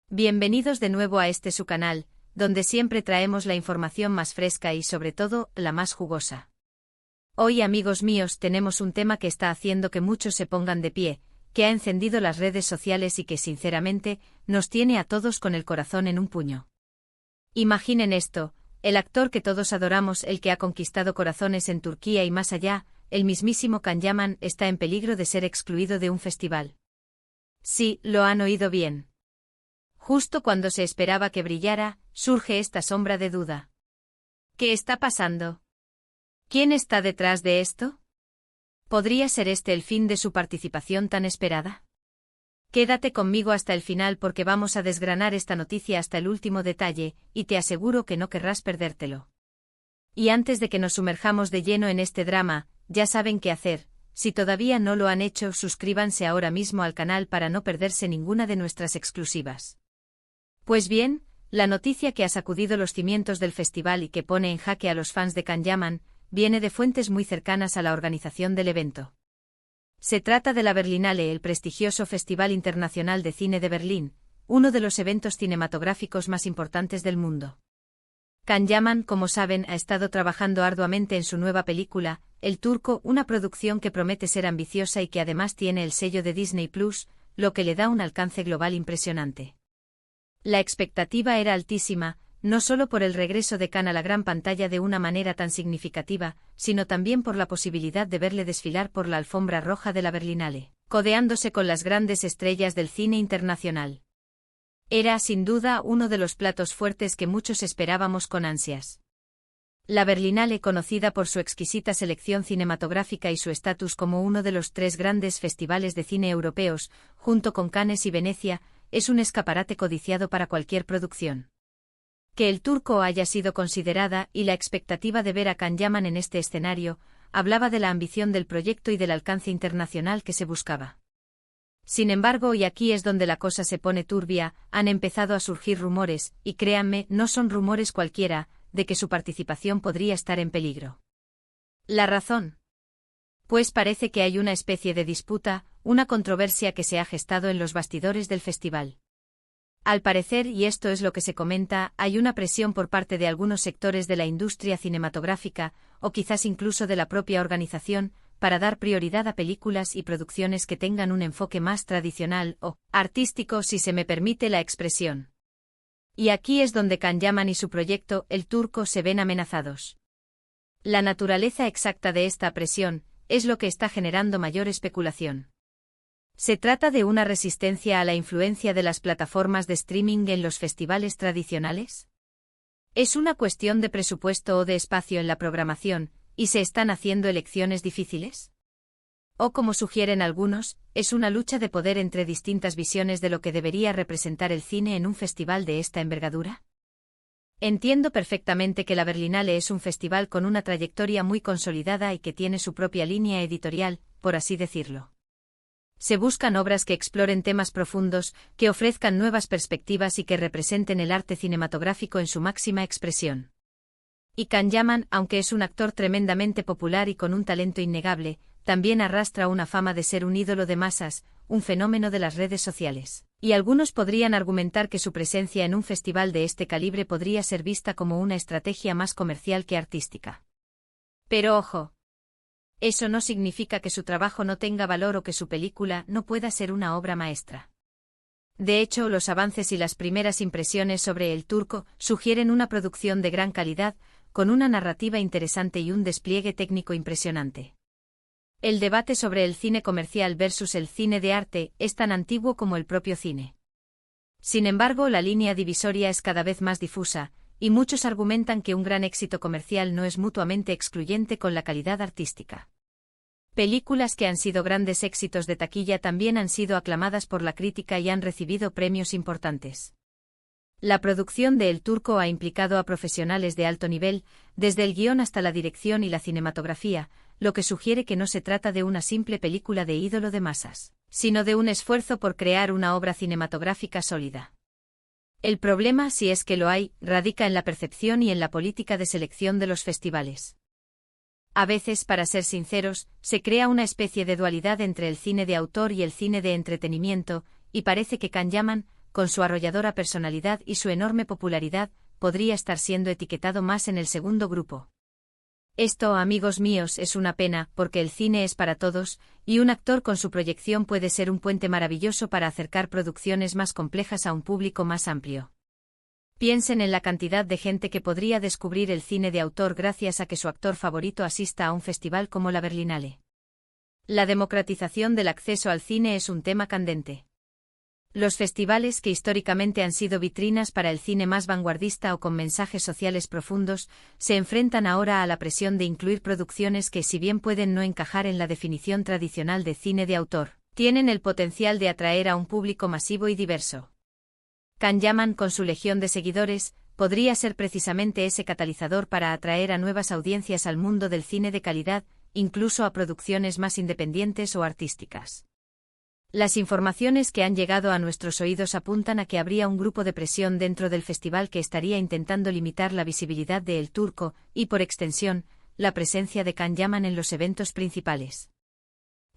Bienvenidos de nuevo a su canal, donde siempre traemos la información más fresca y sobre todo, la más jugosa. Hoy, amigos míos, tenemos un tema que está haciendo que muchos se pongan de pie, que ha encendido las redes sociales y que sinceramente, nos tiene a todos con el corazón en un puño. Imaginen esto, el actor que todos adoramos, el que ha conquistado corazones en Turquía y más allá, el mismísimo Can Yaman, está en peligro de ser excluido de un festival. Sí, lo han oído bien. Justo cuando se esperaba que brillara, surge esta sombra de duda. ¿Qué está pasando? ¿Quién está detrás de esto? ¿Podría ser este el fin de su participación tan esperada? Quédate conmigo hasta el final porque vamos a desgranar esta noticia hasta el último detalle, y te aseguro que no querrás perdértelo. Y antes de que nos sumerjamos de lleno en este drama, ya saben qué hacer. Si todavía no lo han hecho, suscríbanse ahora mismo al canal para no perderse ninguna de nuestras exclusivas. Pues bien, la noticia que ha sacudido los cimientos del festival y que pone en jaque a los fans de Can Yaman, viene de fuentes muy cercanas a la organización del evento. Se trata de la Berlinale, el prestigioso Festival Internacional de Cine de Berlín, uno de los eventos cinematográficos más importantes del mundo. Can Yaman, como saben, ha estado trabajando arduamente en su nueva película, El Turco, una producción que promete ser ambiciosa y que además tiene el sello de Disney Plus, lo que le da un alcance global impresionante. La expectativa era altísima, no solo por el regreso de Can a la gran pantalla de una manera tan significativa, sino también por la posibilidad de verle desfilar por la alfombra roja de la Berlinale, codeándose con las grandes estrellas del cine internacional. Era, sin duda, uno de los platos fuertes que muchos esperábamos con ansias. La Berlinale, conocida por su exquisita selección cinematográfica y su estatus como uno de los 3 grandes festivales de cine europeos, junto con Cannes y Venecia, es un escaparate codiciado para cualquier producción. Que El Turco haya sido considerada y la expectativa de ver a Can Yaman en este escenario, hablaba de la ambición del proyecto y del alcance internacional que se buscaba. Sin embargo, y aquí es donde la cosa se pone turbia, han empezado a surgir rumores, y créanme, no son rumores cualquiera, de que su participación podría estar en peligro. ¿La razón? Pues parece que hay una especie de disputa, una controversia que se ha gestado en los bastidores del festival. Al parecer, y esto es lo que se comenta, hay una presión por parte de algunos sectores de la industria cinematográfica, o quizás incluso de la propia organización, para dar prioridad a películas y producciones que tengan un enfoque más tradicional o artístico, si se me permite la expresión. Y aquí es donde Can Yaman y su proyecto, El Turco, se ven amenazados. La naturaleza exacta de esta presión es lo que está generando mayor especulación. ¿Se trata de una resistencia a la influencia de las plataformas de streaming en los festivales tradicionales? ¿Es una cuestión de presupuesto o de espacio en la programación, y se están haciendo elecciones difíciles? O, como sugieren algunos, es una lucha de poder entre distintas visiones de lo que debería representar el cine en un festival de esta envergadura? Entiendo perfectamente que la Berlinale es un festival con una trayectoria muy consolidada y que tiene su propia línea editorial, por así decirlo. Se buscan obras que exploren temas profundos, que ofrezcan nuevas perspectivas y que representen el arte cinematográfico en su máxima expresión. Y Can Yaman, aunque es un actor tremendamente popular y con un talento innegable, también arrastra una fama de ser un ídolo de masas, un fenómeno de las redes sociales. Y algunos podrían argumentar que su presencia en un festival de este calibre podría ser vista como una estrategia más comercial que artística. Pero ojo. Eso no significa que su trabajo no tenga valor o que su película no pueda ser una obra maestra. De hecho, los avances y las primeras impresiones sobre El Turco sugieren una producción de gran calidad, con una narrativa interesante y un despliegue técnico impresionante. El debate sobre el cine comercial versus el cine de arte es tan antiguo como el propio cine. Sin embargo, la línea divisoria es cada vez más difusa, y muchos argumentan que un gran éxito comercial no es mutuamente excluyente con la calidad artística. Películas que han sido grandes éxitos de taquilla también han sido aclamadas por la crítica y han recibido premios importantes. La producción de El Turco ha implicado a profesionales de alto nivel, desde el guión hasta la dirección y la cinematografía, lo que sugiere que no se trata de una simple película de ídolo de masas, sino de un esfuerzo por crear una obra cinematográfica sólida. El problema, si es que lo hay, radica en la percepción y en la política de selección de los festivales. A veces, para ser sinceros, se crea una especie de dualidad entre el cine de autor y el cine de entretenimiento, y parece que Can Yaman, con su arrolladora personalidad y su enorme popularidad, podría estar siendo etiquetado más en el segundo grupo. Esto, amigos míos, es una pena, porque el cine es para todos, y un actor con su proyección puede ser un puente maravilloso para acercar producciones más complejas a un público más amplio. Piensen en la cantidad de gente que podría descubrir el cine de autor gracias a que su actor favorito asista a un festival como la Berlinale. La democratización del acceso al cine es un tema candente. Los festivales, que históricamente han sido vitrinas para el cine más vanguardista o con mensajes sociales profundos, se enfrentan ahora a la presión de incluir producciones que, si bien pueden no encajar en la definición tradicional de cine de autor, tienen el potencial de atraer a un público masivo y diverso. Can Yaman, con su legión de seguidores, podría ser precisamente ese catalizador para atraer a nuevas audiencias al mundo del cine de calidad, incluso a producciones más independientes o artísticas. Las informaciones que han llegado a nuestros oídos apuntan a que habría un grupo de presión dentro del festival que estaría intentando limitar la visibilidad de El Turco, y por extensión, la presencia de Can Yaman en los eventos principales.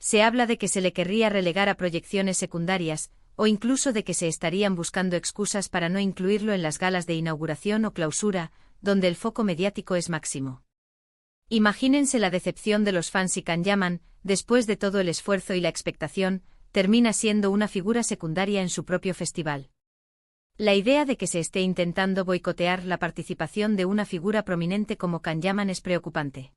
Se habla de que se le querría relegar a proyecciones secundarias, o incluso de que se estarían buscando excusas para no incluirlo en las galas de inauguración o clausura, donde el foco mediático es máximo. Imagínense la decepción de los fans si Can Yaman, después de todo el esfuerzo y la expectación, termina siendo una figura secundaria en su propio festival. La idea de que se esté intentando boicotear la participación de una figura prominente como Can Yaman es preocupante.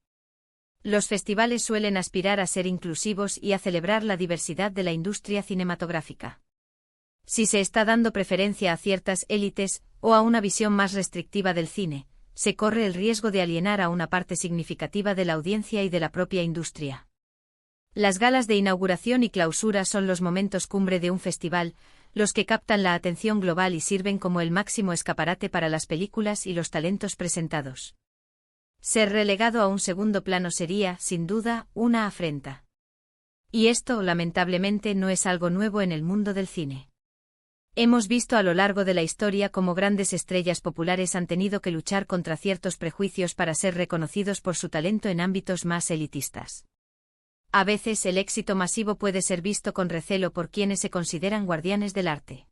Los festivales suelen aspirar a ser inclusivos y a celebrar la diversidad de la industria cinematográfica. Si se está dando preferencia a ciertas élites, o a una visión más restrictiva del cine, se corre el riesgo de alienar a una parte significativa de la audiencia y de la propia industria. Las galas de inauguración y clausura son los momentos cumbre de un festival, los que captan la atención global y sirven como el máximo escaparate para las películas y los talentos presentados. Ser relegado a un segundo plano sería, sin duda, una afrenta. Y esto, lamentablemente, no es algo nuevo en el mundo del cine. Hemos visto a lo largo de la historia cómo grandes estrellas populares han tenido que luchar contra ciertos prejuicios para ser reconocidos por su talento en ámbitos más elitistas. A veces el éxito masivo puede ser visto con recelo por quienes se consideran guardianes del arte.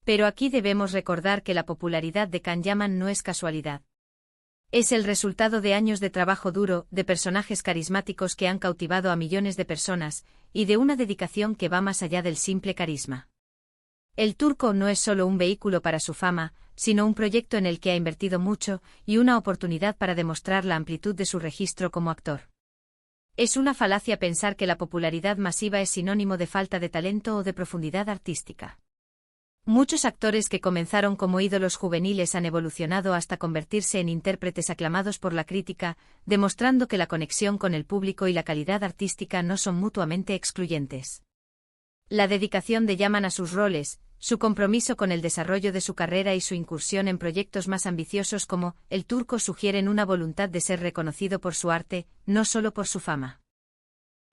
Pero aquí debemos recordar que la popularidad de Can Yaman no es casualidad. Es el resultado de años de trabajo duro, de personajes carismáticos que han cautivado a millones de personas, y de una dedicación que va más allá del simple carisma. El Turco no es solo un vehículo para su fama, sino un proyecto en el que ha invertido mucho, y una oportunidad para demostrar la amplitud de su registro como actor. Es una falacia pensar que la popularidad masiva es sinónimo de falta de talento o de profundidad artística. Muchos actores que comenzaron como ídolos juveniles han evolucionado hasta convertirse en intérpretes aclamados por la crítica, demostrando que la conexión con el público y la calidad artística no son mutuamente excluyentes. La dedicación de Yaman a sus roles, su compromiso con el desarrollo de su carrera y su incursión en proyectos más ambiciosos como El Turco sugieren una voluntad de ser reconocido por su arte, no solo por su fama.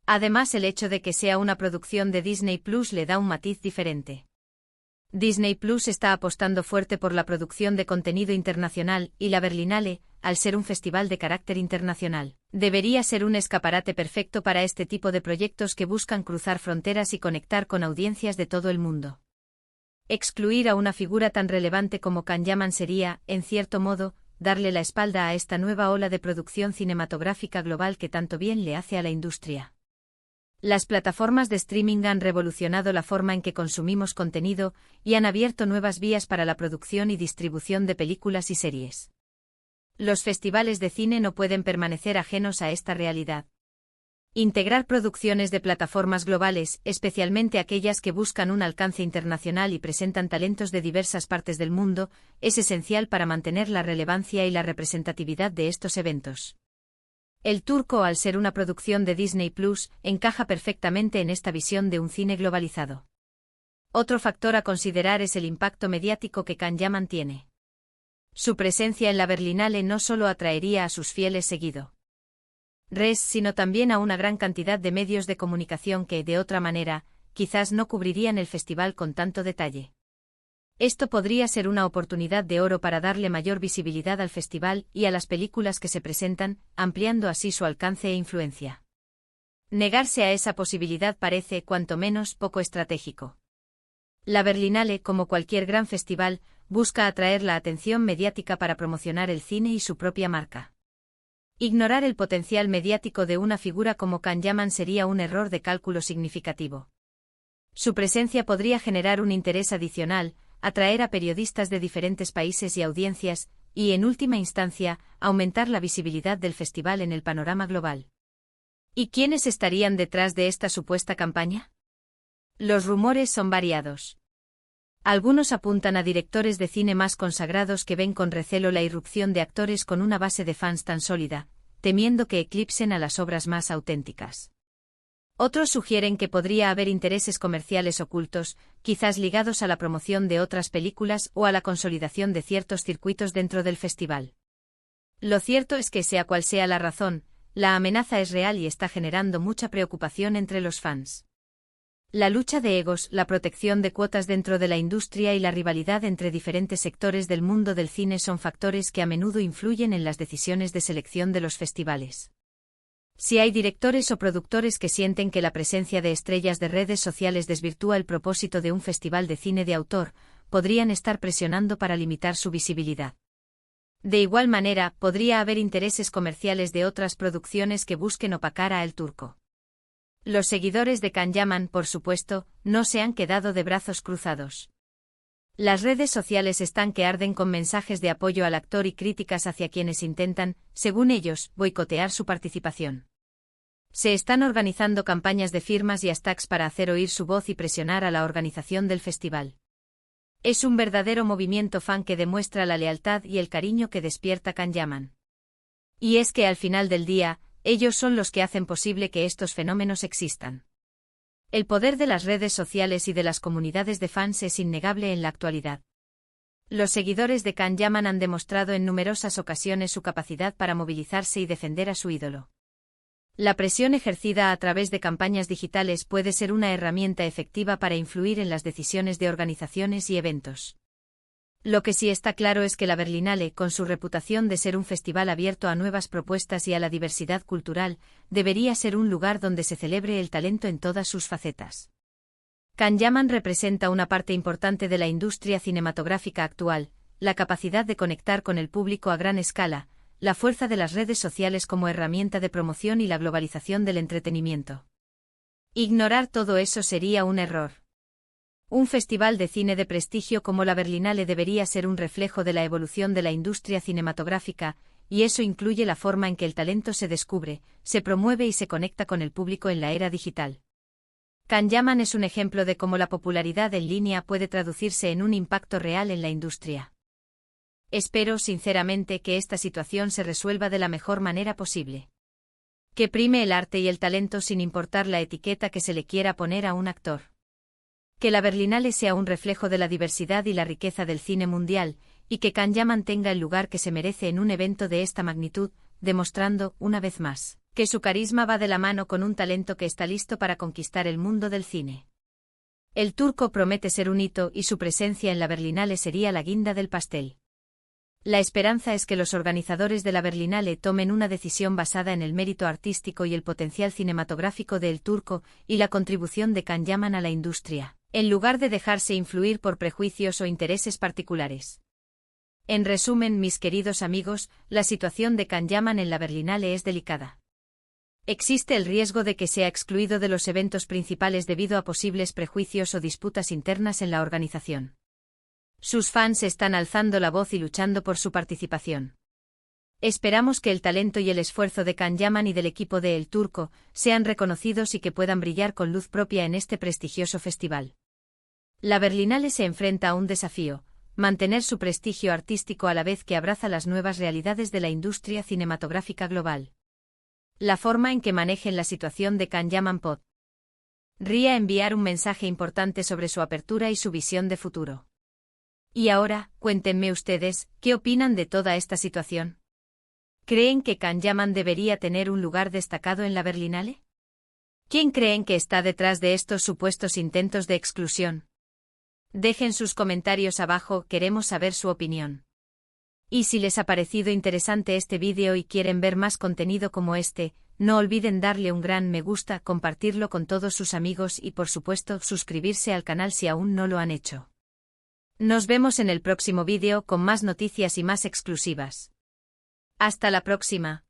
Además, el hecho de que sea una producción de Disney Plus le da un matiz diferente. Disney Plus está apostando fuerte por la producción de contenido internacional, y la Berlinale, al ser un festival de carácter internacional, debería ser un escaparate perfecto para este tipo de proyectos que buscan cruzar fronteras y conectar con audiencias de todo el mundo. Excluir a una figura tan relevante como Can Yaman sería, en cierto modo, darle la espalda a esta nueva ola de producción cinematográfica global que tanto bien le hace a la industria. Las plataformas de streaming han revolucionado la forma en que consumimos contenido y han abierto nuevas vías para la producción y distribución de películas y series. Los festivales de cine no pueden permanecer ajenos a esta realidad. Integrar producciones de plataformas globales, especialmente aquellas que buscan un alcance internacional y presentan talentos de diversas partes del mundo, es esencial para mantener la relevancia y la representatividad de estos eventos. El Turco, al ser una producción de Disney Plus, encaja perfectamente en esta visión de un cine globalizado. Otro factor a considerar es el impacto mediático que Can Yaman tiene. Su presencia en la Berlinale no solo atraería a sus fieles seguidores, sino también a una gran cantidad de medios de comunicación que, de otra manera, quizás no cubrirían el festival con tanto detalle. Esto podría ser una oportunidad de oro para darle mayor visibilidad al festival y a las películas que se presentan, ampliando así su alcance e influencia. Negarse a esa posibilidad parece, cuanto menos, poco estratégico. La Berlinale, como cualquier gran festival, busca atraer la atención mediática para promocionar el cine y su propia marca. Ignorar el potencial mediático de una figura como Can Yaman sería un error de cálculo significativo. Su presencia podría generar un interés adicional, atraer a periodistas de diferentes países y audiencias, y, en última instancia, aumentar la visibilidad del festival en el panorama global. ¿Y quiénes estarían detrás de esta supuesta campaña? Los rumores son variados. Algunos apuntan a directores de cine más consagrados que ven con recelo la irrupción de actores con una base de fans tan sólida, temiendo que eclipsen a las obras más auténticas. Otros sugieren que podría haber intereses comerciales ocultos, quizás ligados a la promoción de otras películas o a la consolidación de ciertos circuitos dentro del festival. Lo cierto es que, sea cual sea la razón, la amenaza es real y está generando mucha preocupación entre los fans. La lucha de egos, la protección de cuotas dentro de la industria y la rivalidad entre diferentes sectores del mundo del cine son factores que a menudo influyen en las decisiones de selección de los festivales. Si hay directores o productores que sienten que la presencia de estrellas de redes sociales desvirtúa el propósito de un festival de cine de autor, podrían estar presionando para limitar su visibilidad. De igual manera, podría haber intereses comerciales de otras producciones que busquen opacar a El Turco. Los seguidores de Can Yaman, por supuesto, no se han quedado de brazos cruzados. Las redes sociales están que arden con mensajes de apoyo al actor y críticas hacia quienes intentan, según ellos, boicotear su participación. Se están organizando campañas de firmas y hashtags para hacer oír su voz y presionar a la organización del festival. Es un verdadero movimiento fan que demuestra la lealtad y el cariño que despierta Can Yaman. Y es que al final del día, ellos son los que hacen posible que estos fenómenos existan. El poder de las redes sociales y de las comunidades de fans es innegable en la actualidad. Los seguidores de Can Yaman han demostrado en numerosas ocasiones su capacidad para movilizarse y defender a su ídolo. La presión ejercida a través de campañas digitales puede ser una herramienta efectiva para influir en las decisiones de organizaciones y eventos. Lo que sí está claro es que la Berlinale, con su reputación de ser un festival abierto a nuevas propuestas y a la diversidad cultural, debería ser un lugar donde se celebre el talento en todas sus facetas. Can Yaman representa una parte importante de la industria cinematográfica actual, la capacidad de conectar con el público a gran escala, la fuerza de las redes sociales como herramienta de promoción y la globalización del entretenimiento. Ignorar todo eso sería un error. Un festival de cine de prestigio como la Berlinale debería ser un reflejo de la evolución de la industria cinematográfica, y eso incluye la forma en que el talento se descubre, se promueve y se conecta con el público en la era digital. Can Yaman es un ejemplo de cómo la popularidad en línea puede traducirse en un impacto real en la industria. Espero sinceramente que esta situación se resuelva de la mejor manera posible. Que prime el arte y el talento sin importar la etiqueta que se le quiera poner a un actor. Que la Berlinale sea un reflejo de la diversidad y la riqueza del cine mundial, y que Can Yaman tenga el lugar que se merece en un evento de esta magnitud, demostrando, una vez más, que su carisma va de la mano con un talento que está listo para conquistar el mundo del cine. El Turco promete ser un hito y su presencia en la Berlinale sería la guinda del pastel. La esperanza es que los organizadores de la Berlinale tomen una decisión basada en el mérito artístico y el potencial cinematográfico de El Turco y la contribución de Can Yaman a la industria, en lugar de dejarse influir por prejuicios o intereses particulares. En resumen, mis queridos amigos, la situación de Can Yaman en la Berlinale es delicada. Existe el riesgo de que sea excluido de los eventos principales debido a posibles prejuicios o disputas internas en la organización. Sus fans están alzando la voz y luchando por su participación. Esperamos que el talento y el esfuerzo de Can Yaman y del equipo de El Turco sean reconocidos y que puedan brillar con luz propia en este prestigioso festival. La Berlinale se enfrenta a un desafío: mantener su prestigio artístico a la vez que abraza las nuevas realidades de la industria cinematográfica global. La forma en que manejen la situación de Can Yaman podría enviar un mensaje importante sobre su apertura y su visión de futuro. Y ahora, cuéntenme ustedes, ¿qué opinan de toda esta situación? ¿Creen que Can Yaman debería tener un lugar destacado en la Berlinale? ¿Quién creen que está detrás de estos supuestos intentos de exclusión? Dejen sus comentarios abajo, queremos saber su opinión. Y si les ha parecido interesante este vídeo y quieren ver más contenido como este, No olviden darle un gran me gusta, compartirlo con todos sus amigos y por supuesto suscribirse al canal si aún no lo han hecho. Nos vemos en el próximo vídeo con más noticias y más exclusivas. Hasta la próxima.